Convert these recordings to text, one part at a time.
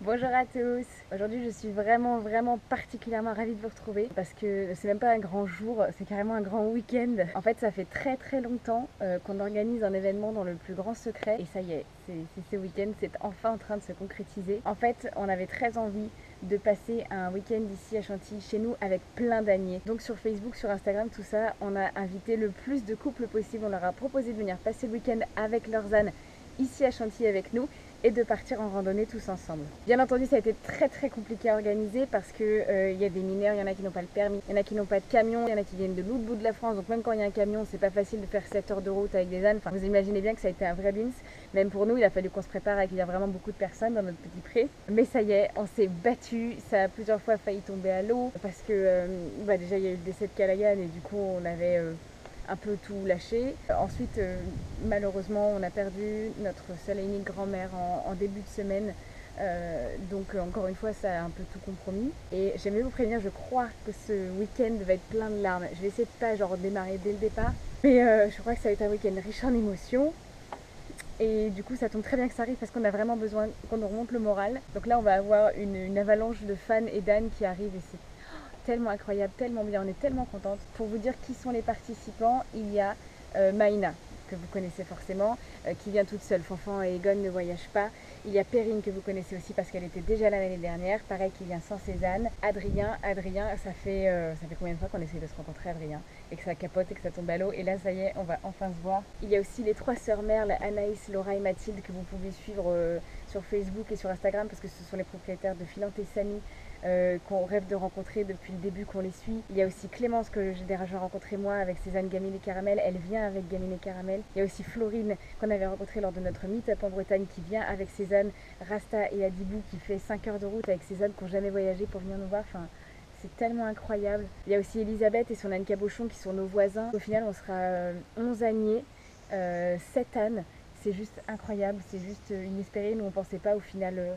Bonjour à tous. Aujourd'hui je suis vraiment particulièrement ravie de vous retrouver parce que c'est même pas un grand jour, c'est carrément un grand week-end. En fait ça fait très longtemps qu'on organise un événement dans le plus grand secret et ça y est, c'est ce week-end, c'est enfin en train de se concrétiser. En fait on avait très envie de passer un week-end ici à Chantilly chez nous avec plein d'âniers. Donc sur Facebook, sur Instagram, tout ça, on a invité le plus de couples possible. On leur a proposé de venir passer le week-end avec leurs ânes ici à Chantilly avec nous et de partir en randonnée tous ensemble. Bien entendu ça a été très compliqué à organiser parce que y a des mineurs, il y en a qui n'ont pas le permis, il y en a qui n'ont pas de camion, il y en a qui viennent de l'autre bout de la France, donc même quand il y a un camion c'est pas facile de faire 7 heures de route avec des ânes. Enfin, vous imaginez bien que ça a été un vrai bins. Même pour nous il a fallu qu'on se prépare à accueillir vraiment beaucoup de personnes dans notre petit pré. Mais ça y est, on s'est battu, ça a plusieurs fois failli tomber à l'eau parce que déjà il y a eu le décès de Calagan et du coup on avait un peu tout lâché. Ensuite, malheureusement, on a perdu notre seule et unique grand-mère en début de semaine. Donc encore une fois, ça a un peu tout compromis. Et j'aimerais vous prévenir, je crois que ce week-end va être plein de larmes. Je vais essayer de pas démarrer dès le départ. Mais je crois que ça va être un week-end riche en émotions. Et du coup, ça tombe très bien que ça arrive parce qu'on a vraiment besoin qu'on nous remonte le moral. Donc là, on va avoir une avalanche de fans et d'ânes qui arrivent et c'est tellement incroyable, tellement bien, on est tellement contente. Pour vous dire qui sont les participants, il y a Maïna, que vous connaissez forcément, qui vient toute seule. Fanfan et Egon ne voyagent pas. Il y a Perrine, que vous connaissez aussi parce qu'elle était déjà là l'année dernière, pareil, qui vient sans Cézanne. Adrien, ça fait combien de fois qu'on essaie de se rencontrer, Adrien, et que ça capote et que ça tombe à l'eau, et là ça y est, on va enfin se voir. Il y a aussi les 3 sœurs Merle, Anaïs, Laura et Mathilde, que vous pouvez suivre sur Facebook et sur Instagram parce que ce sont les propriétaires de Filante et Samy, qu'on rêve de rencontrer depuis le début qu'on les suit. Il y a aussi Clémence que j'ai déjà rencontré moi avec ses ânes Gamine et Caramel, elle vient avec Gamine et Caramel. Il y a aussi Florine qu'on avait rencontrée lors de notre meet-up en Bretagne qui vient avec ses ânes Rasta et Adibou qui fait 5 heures de route avec ses ânes qui n'ont jamais voyagé pour venir nous voir. Enfin, c'est tellement incroyable. Il y a aussi Elisabeth et son âne Cabochon qui sont nos voisins. Au final on sera 11 âniers, 7 ânes. C'est juste incroyable, c'est juste inespéré. Nous on pensait pas au final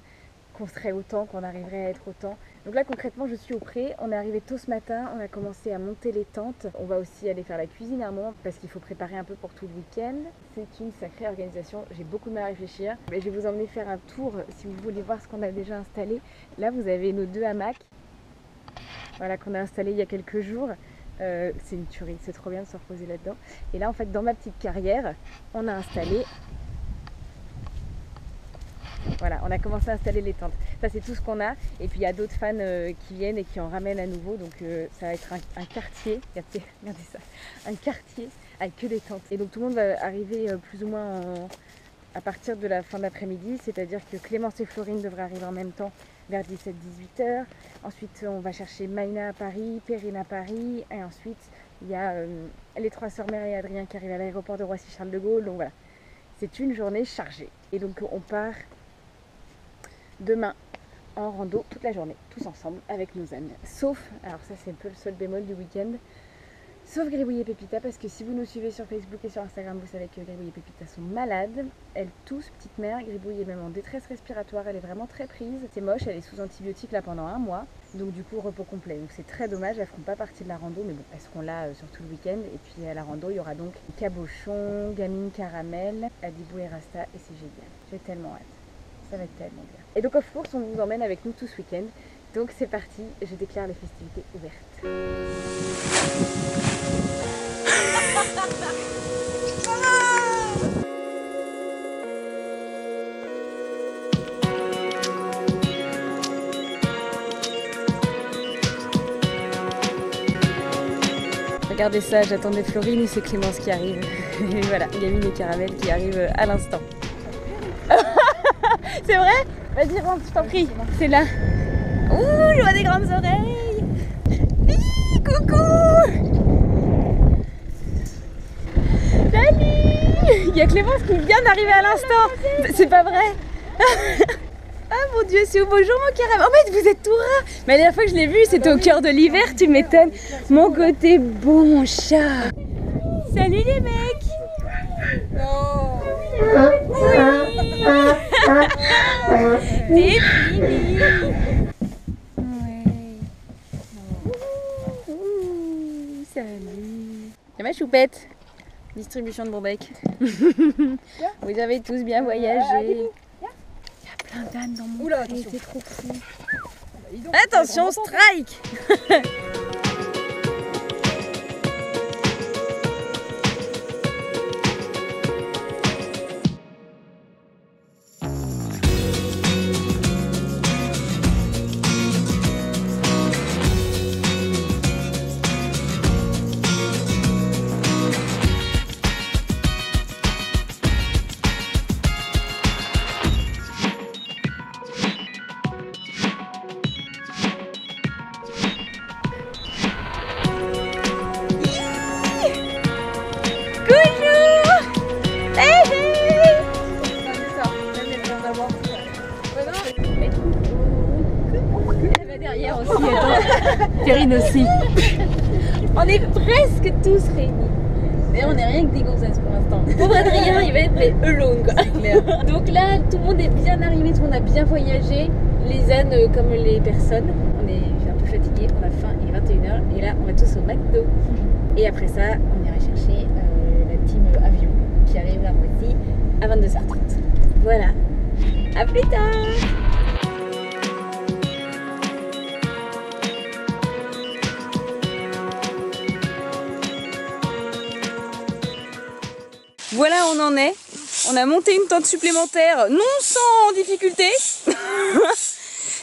qu'on serait autant, qu'on arriverait à être autant. Donc là concrètement je suis au pré, on est arrivé tôt ce matin, on a commencé à monter les tentes. On va aussi aller faire la cuisine à un moment parce qu'il faut préparer un peu pour tout le week-end. C'est une sacrée organisation, j'ai beaucoup de mal à réfléchir. Mais je vais vous emmener faire un tour si vous voulez voir ce qu'on a déjà installé. Là vous avez nos 2 hamacs, voilà, qu'on a installé il y a quelques jours. C'est une tuerie, c'est trop bien de se reposer là-dedans. Et là en fait dans ma petite carrière, on a installé... Voilà, on a commencé à installer les tentes. Ça c'est tout ce qu'on a. Et puis il y a d'autres fans qui viennent et qui en ramènent à nouveau. Donc ça va être un quartier, regardez ça, un quartier avec que des tentes. Et donc tout le monde va arriver plus ou moins à partir de la fin d'après-midi. C'est-à-dire que Clémence et Florine devraient arriver en même temps vers 17-18 h. Ensuite on va chercher Maïna à Paris, Perrine à Paris. Et ensuite il y a les 3 sœurs Mère et Adrien qui arrivent à l'aéroport de Roissy-Charles de Gaulle. Donc voilà, c'est une journée chargée. Et donc on part demain en rando toute la journée, tous ensemble avec nos ânes. Sauf, alors ça c'est un peu le seul bémol du week-end, sauf Gribouille et Pépita, parce que si vous nous suivez sur Facebook et sur Instagram, vous savez que Gribouille et Pépita sont malades. Elles toussent, petite mère. Gribouille est même en détresse respiratoire, elle est vraiment très prise. C'est moche, elle est sous antibiotiques là pendant 1 mois. Donc du coup repos complet. Donc c'est très dommage, elles feront pas partie de la rando, mais bon, elles seront là sur tout le week-end. Et puis à la rando, il y aura donc Cabochon, Gamine Caramel, Adibou et Rasta, et c'est génial. J'ai tellement hâte. Ça va être tellement bien. Et donc of course on vous emmène avec nous tout ce week-end. Donc c'est parti, je déclare les festivités ouvertes. Regardez ça, j'attendais Florine et c'est Clémence qui arrive. Et voilà, Gamine et Caramel qui arrivent à l'instant. C'est vrai? Vas-y rentre, je t'en prie. C'est là. Ouh, je vois des grandes oreilles. Hi, coucou. Salut. Il y a Clémence qui vient d'arriver à l'instant. C'est pas vrai? Ah mon dieu, c'est où? Bonjour mon Caramel. En fait vous êtes tout ras. Mais la dernière fois que je l'ai vu c'était au cœur de l'hiver, tu m'étonnes. Mon côté bon chat. Salut les mecs. Non. T'es fini. Ouais. Salut. C'est ma choupette. Distribution de Bourbec. Vous avez tous bien voyagé. Il y a plein un Dan dans mon Oula, pré, c'est trop fou. Attention, strike. Perrine aussi. On est presque tous réunis. Mais on n'est rien que des gonzesses pour l'instant. Pauvre Adrien, il va être alone quoi. C'est clair. Donc là, tout le monde est bien arrivé, tout le monde a bien voyagé. Les ânes comme les personnes. On est un peu fatigués, on a faim, il est 21h. Et là, on va tous au McDo. Et après ça, on ira chercher la team avion qui arrive à Roissy à 22h30. Voilà. À plus tard. Voilà, on en est. On a monté une tente supplémentaire, non sans difficulté.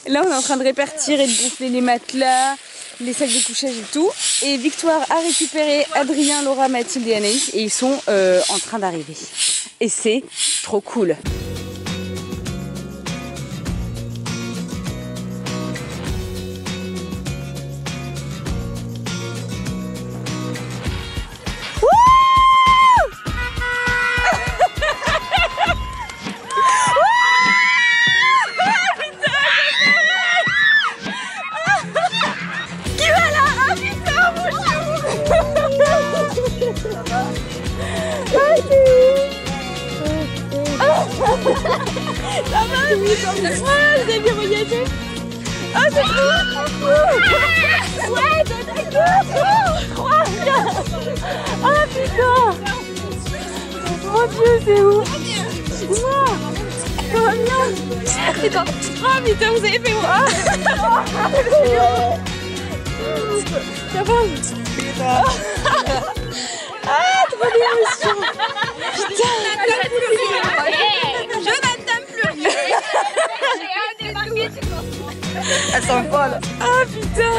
Là, on est en train de répartir et de gonfler les matelas, les sacs de couchage et tout. Et Victoire a récupéré Adrien, Laura, Mathilde et Anaïs. Et ils sont en train d'arriver. Et c'est trop cool. Ça va, vous avez bien voyagé. Ah, c'est trop cool. Ouais, c'est trop ah putain. Mon Dieu, c'est ouf. Ça va bien. Putain. Oh putain, vous avez fait moi. Ça va. Ah, trop d'émotion. Putain. Je n'attends plus rien. Elles sont folles. Ah putain.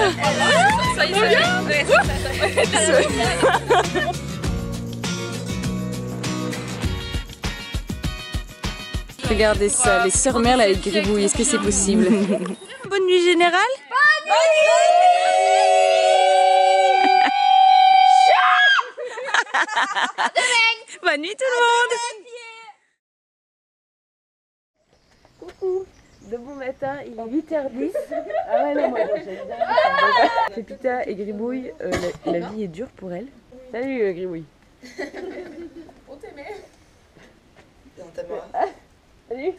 Regardez ça, les sœurs Merle avec Gribouille, est-ce que c'est possible? Bonne nuit générale. Bonne nuit. Bonne nuit tout le monde. Coucou, de bon matin, il est 8h10. Ah ouais, non, moi Pépita et Gribouille, la vie est dure pour elle. Salut Gribouille. On t'aimait. On t'aimera. Salut.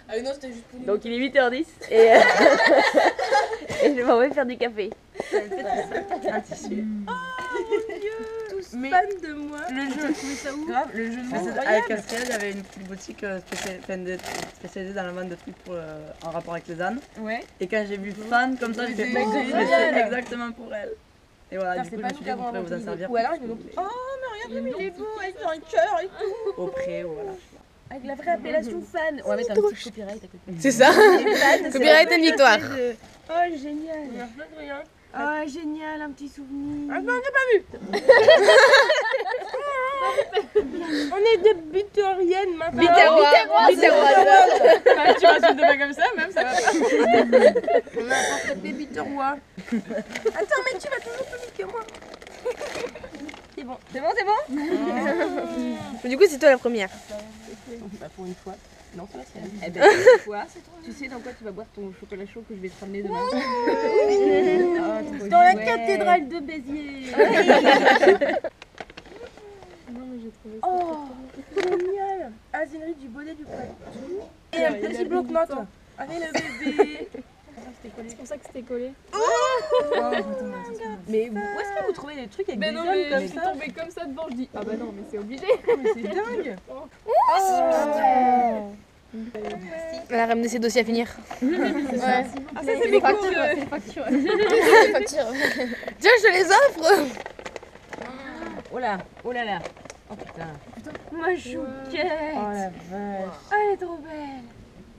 Ah non, c'était juste pour nous. Donc il est 8h10 et, et je m'en vais faire du café. Un tissu. Oh mon dieu. Tous Mais fans de moi. le jeu, grave, le jeu avec Cascade, il y avait une petite boutique spécialisée dans la vente de trucs en rapport avec les ânes. Ouais. Et quand j'ai vu fan comme ça, j'ai fait c'est c'est exactement pour elle. Et voilà, du C'est coup, pas je me suis dit nous qu'on pourrait vous en servir. Ou alors ils nous ont dit oh mais regardez mais il est beau avec un cœur et tout. Au pré, ou voilà. Avec la vraie appellation fan. On va mettre un petit copyright à côté. C'est ça. Copyright and victoire. Oh génial. Oh génial, un petit souvenir. Ah non, j'ai pas vu. On est des bitériennes maintenant. Biterrois. Tu m'insultes pas comme ça, même ça va pas. On a des bitterrois. Attends, mais tu vas toujours plus vite que moi. C'est bon. C'est bon. Du coup, c'est toi la première. Bah pour une fois. Non, c'est pas ça. Eh ben, toi, tu sais dans quoi tu vas boire ton chocolat chaud que je vais te ramener demain? Dans la cathédrale de Béziers. Non, mais j'ai trouvé ça. Oh, génial. Asinerie du bonnet du poitou. Et un petit bloc-notes. Avec le bébé. C'est pour ça que c'était collé. Mais où est-ce que vous trouvez des trucs avec Mais des non, hommes mais je comme suis ça? tombée comme ça devant, je dis ah bah non, mais c'est obligé. Mais c'est dingue. Elle a ramené ses dossiers à finir. Ouais. Ah, ça, c'est mes factures. cours. C'est les factures. Les factures. Tiens, je te les offre. Oh là, oh là là. Oh putain. Ma chouquette. Oh la vache. Ah, elle est trop belle.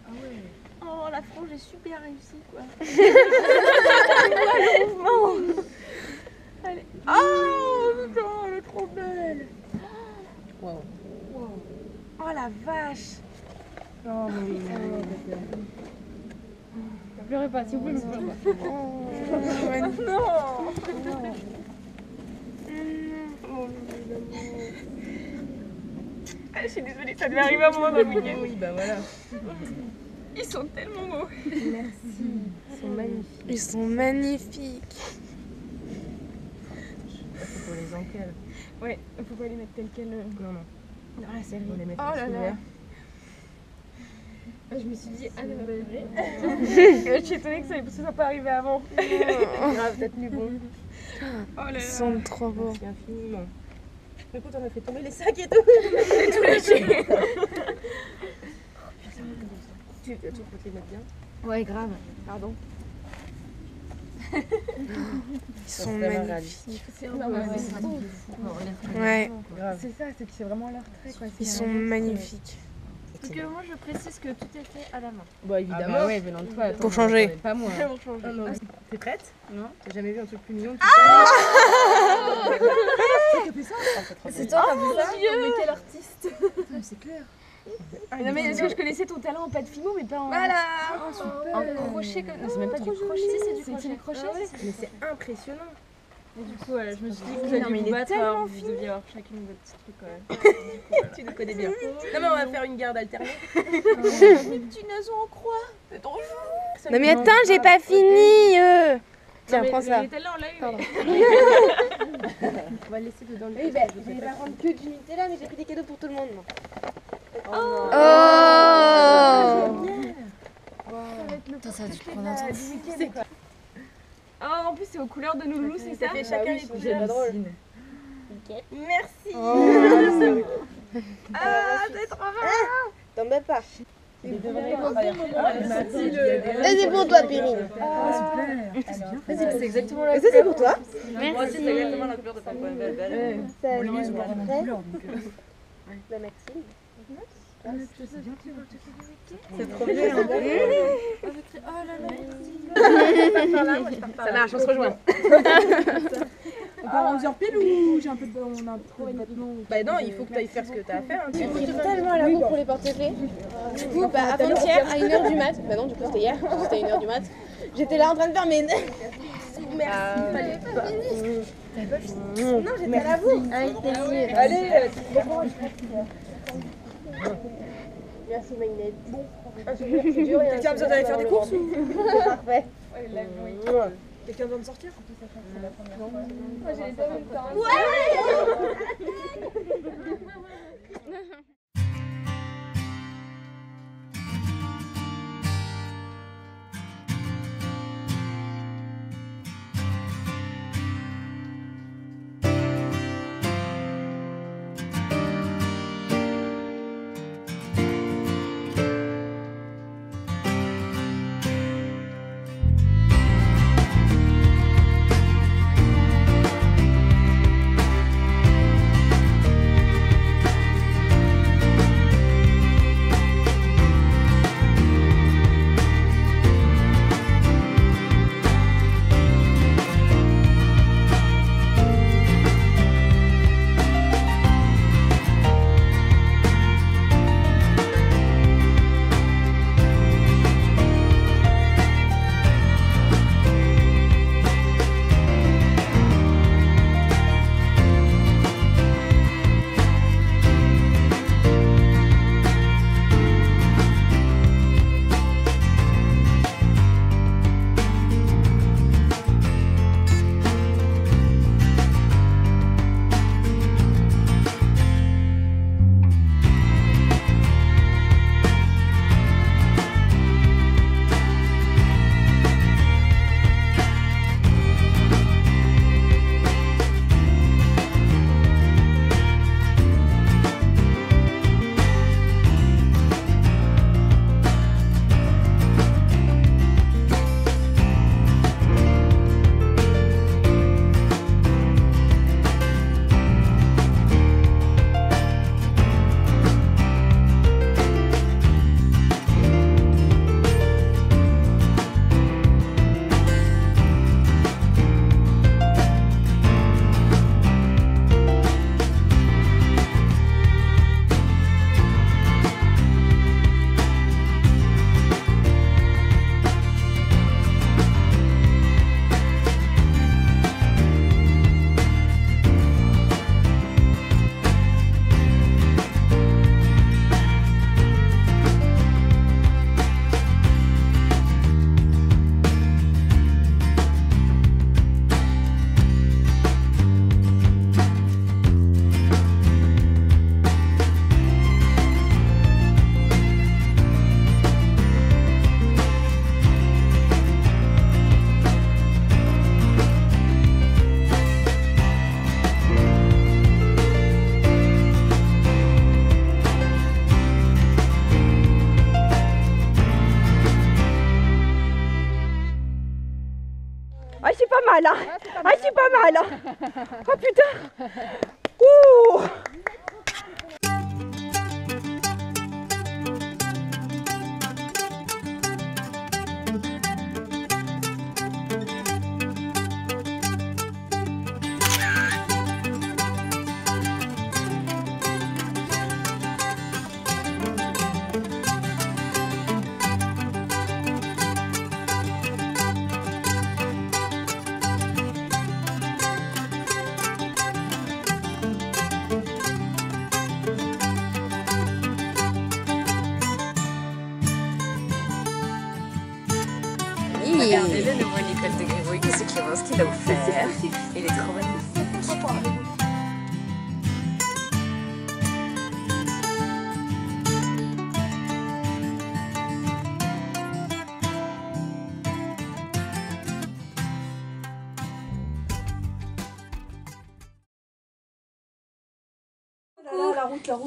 Ah ouais. Oh, la frange est super réussie, quoi. Le mouvement. Allez. Oh, putain, elle est trop belle. Wow. Oh, la vache. Oh, oui. Ne pleurez pas, s'il vous plaît, ne pleurez pas. Non. Ah, je suis désolée, ça devait arriver à moi dans le week-end. Oui, bah voilà. Ils sont tellement beaux. Ils sont magnifiques. Ils sont magnifiques. C'est pour les encales. Ouais, faut pas les mettre tels quels. Non, non. Dans la série. On les met Oh là sous là. verre. Je me suis dit, ah non, Je suis étonnée que ça ne soit pas arrivé avant. Grave, t'as tenu bon. Oh là là. Ils sont trop beaux. Merci infiniment. Écoute, on a fait tomber les sacs et tout. Tout lâché. Tu peux te les mettre bien. Ouais, grave. Pardon. Ils sont magnifiques. Ouais, Grave. C'est ça, c'est que c'est vraiment leur trait, quoi. ils sont magnifiques. Donc moi, je précise que tout est fait à la main. Bah évidemment. ouais, venant de toi. attends, Pour changer. Pas moi. Ah non. T'es prête? Non. T'as jamais vu un truc plus mignon que C'est toi qui as fait ça? Dieu. Mais quel artiste! C'est clair. Non mais est-ce que je connaissais ton talent en pâte fimo mais pas en... Voilà. En crochet comme... Non c'est même pas du crochet. Si, c'est du crochet. Mais c'est impressionnant. Et du coup voilà, je me suis dit que vous Non, alliez mais il vous est battre, tellement alors vous deviez avoir chacune votre petit truc quand même. Tu nous connais bien. Non mais on va faire une garde alternée. Des petits naseaux en croix. C'est trop chou. Non mais attends, j'ai pas fini. Tiens, prends ça. Il était là, on l'a eu. Pardon. On va le laisser dedans. Oui, bah, je vais pas prendre que du Nutella, mais j'ai pris des cadeaux pour tout le monde. Moi. Oh. Putain, ça a dû prendre un temps. Ah en plus c'est aux couleurs de Noulou, c'est ça? fait chacun les couleurs. Merci. Oh. Ah c'est trop bien. T'en bats pas. C'est C'est pour toi, Périne. C'est exactement la Ça, c'est pour toi. Moi aussi, c'est exactement la couleur de ton point. Belle. Ça, Bon, les miens, ils sont pas vraiment après, couleurs, donc... la Maxime. C'est trop bien. Ça marche, on se rejoint. On part en dire pile ou j'ai un peu de... On a trop de vêtements? Bah non, il faut que tu ailles faire ce que tu as à faire. Hein. J'ai pris totalement à la bourre pour les porte-clés. Du coup, bah, avant-hier, à 1h du mat, bah non, du coup, c'était hier, c'était à 1h du mat. J'étais là en train de faire mes... Merci, fallait pas. T'avais pas fini? Non, j'étais à la bourre. Avec plaisir. Allez, Merci, Magnette. quelqu'un a besoin d'aller faire des courses ou Parfait. quelqu'un a besoin de sortir? Moi j'ai les deux en même temps. c'est pas mal, hein. Ah, c'est pas mal, hein. Oh putain. Ouh. Regardez le nouveau Nicole de Gribouille, que c'est Clémence qui l'a offert. Il est trop magnifique.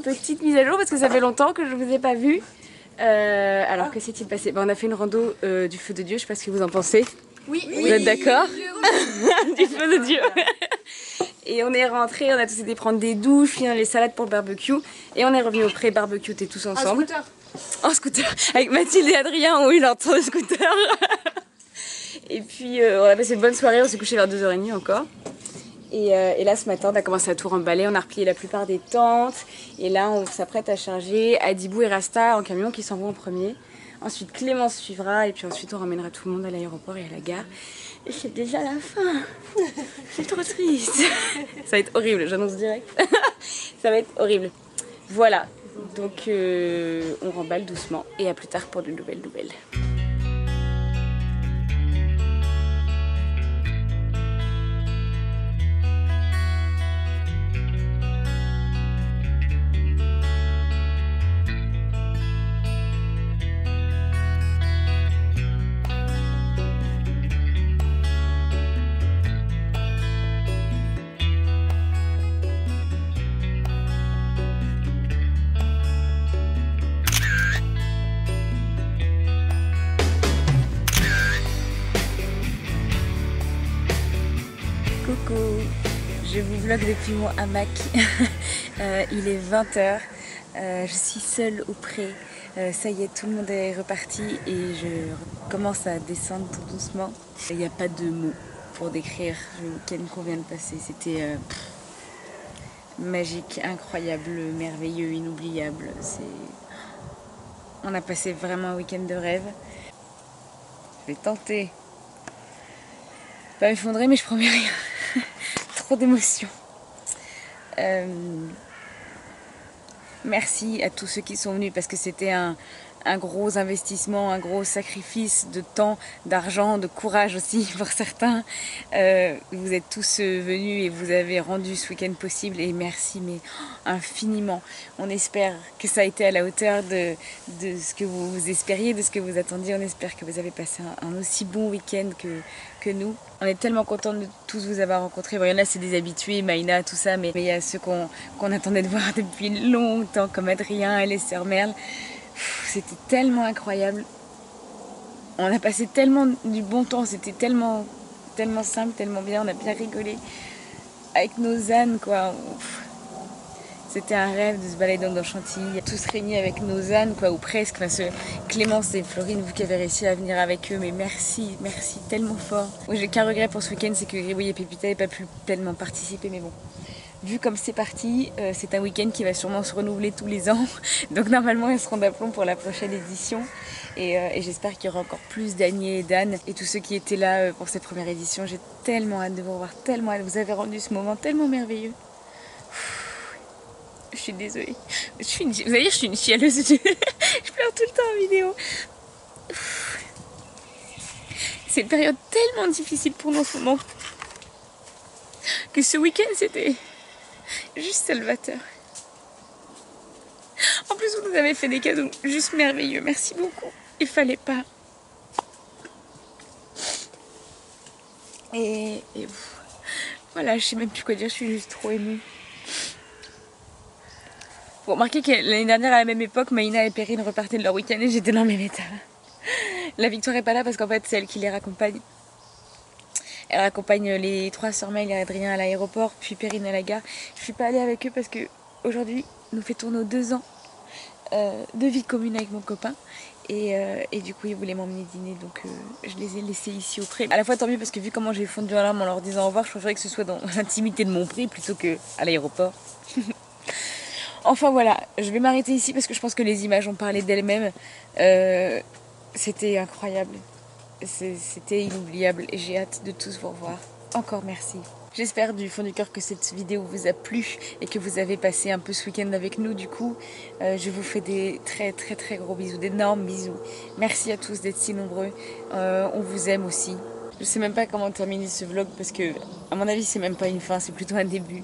Petite mise à jour parce que ça fait longtemps que je ne vous ai pas vu. Alors que s'est-il passé? On a fait une rando du feu de Dieu, je sais pas ce que vous en pensez. Oui. Vous êtes d'accord? Du feu de Dieu. Et on est rentrés, on a tous été prendre des douches, finir les salades pour le barbecue. Et on est revenu au pré-barbecue, t'es tous ensemble. En scooter. Avec Mathilde et Adrien ont eu leur tour de scooter. Et puis on a passé une bonne soirée, on s'est couché vers 2h30 encore. Et là ce matin on a commencé à tout remballer, on a replié la plupart des tentes. Et là on s'apprête à charger Adibou et Rasta en camion qui s'en vont en premier. Ensuite Clémence suivra et puis ensuite on ramènera tout le monde à l'aéroport et à la gare. Et c'est déjà la fin. C'est trop triste. Ça va être horrible, j'annonce direct. Ça va être horrible. Voilà, donc on remballe doucement et à plus tard pour de nouvelles nouvelles. Coucou, je vous vlog depuis mon hamac. Il est 20h, je suis seule au pré. Ça y est, tout le monde est reparti et je commence à descendre tout doucement. Il n'y a pas de mots pour décrire le week-end qu'on vient de passer. C'était magique, incroyable, merveilleux, inoubliable. On a passé vraiment un week-end de rêve. Je vais tenter. Pas m'effondrer, mais je promets rien. Trop d'émotions. Merci à tous ceux qui sont venus parce que c'était un gros investissement, un gros sacrifice de temps, d'argent, de courage aussi pour certains. Vous êtes tous venus et vous avez rendu ce week-end possible et merci mais infiniment. On espère que ça a été à la hauteur de ce que vous espériez, de ce que vous attendiez. On espère que vous avez passé un aussi bon week-end que nous. On est tellement contents de tous vous avoir rencontrés. Bon, il y en a c'est des habitués, Maïna, tout ça, mais il y a ceux qu'on attendait de voir depuis longtemps comme Adrien et les sœurs Merle. C'était tellement incroyable. On a passé tellement du bon temps, c'était tellement simple, tellement bien, on a bien rigolé avec nos ânes quoi. C'était un rêve de se balader dans Chantilly, tous réunis avec nos ânes quoi, ou presque. Enfin, Clémence et Florine, vous qui avez réussi à venir avec eux, mais merci tellement fort. Moi, j'ai qu'un regret pour ce week-end, c'est que Gribouille et Pépita n'aient pas pu tellement participer, mais bon. Vu comme c'est parti, c'est un week-end qui va sûrement se renouveler tous les ans. Donc normalement, ils seront d'aplomb pour la prochaine édition. Et j'espère qu'il y aura encore plus d'Agnier et d'Anne. Et tous ceux qui étaient là pour cette première édition, j'ai tellement hâte de vous revoir, tellement hâte. Vous avez rendu ce moment tellement merveilleux. Je suis désolée. Vous allez dire, je suis une chialeuse. Je pleure tout le temps en vidéo. C'est une période tellement difficile pour nous en ce moment. Que ce week-end, c'était juste salvateur. En plus, vous nous avez fait des cadeaux juste merveilleux. Merci beaucoup. Il fallait pas. Et voilà, je sais même plus quoi dire. Je suis juste trop émue. Vous remarquez que l'année dernière, à la même époque, Maïna et Perrine repartaient de leur week-end et j'étais dans le même état. La Victoire est pas là parce qu'en fait, c'est elle qui les raccompagne. Elle accompagne les 3 sœurs Maëlle et Adrien à l'aéroport, puis Perrine à la gare. Je suis pas allée avec eux parce que aujourd'hui nous fêtons nos 2 ans de vie commune avec mon copain. Et du coup ils voulaient m'emmener dîner, donc je les ai laissés ici au pré. À la fois tant mieux parce que vu comment j'ai fondu en larmes en leur disant au revoir, je préférais que ce soit dans l'intimité de mon pré plutôt que à l'aéroport. Enfin voilà, je vais m'arrêter ici parce que je pense que les images ont parlé d'elles-mêmes. C'était incroyable, c'était inoubliable et j'ai hâte de tous vous revoir. Encore merci. J'espère du fond du cœur que cette vidéo vous a plu et que vous avez passé un peu ce week-end avec nous. Du coup, je vous fais des très très très gros bisous, d'énormes bisous. Merci à tous d'être si nombreux. On vous aime aussi. Je sais même pas comment terminer ce vlog parce que, à mon avis, c'est même pas une fin, c'est plutôt un début.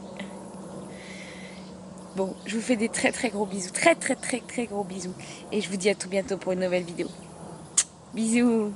Bon, je vous fais des très très gros bisous, très très très très gros bisous. Et je vous dis à tout bientôt pour une nouvelle vidéo. Bisous.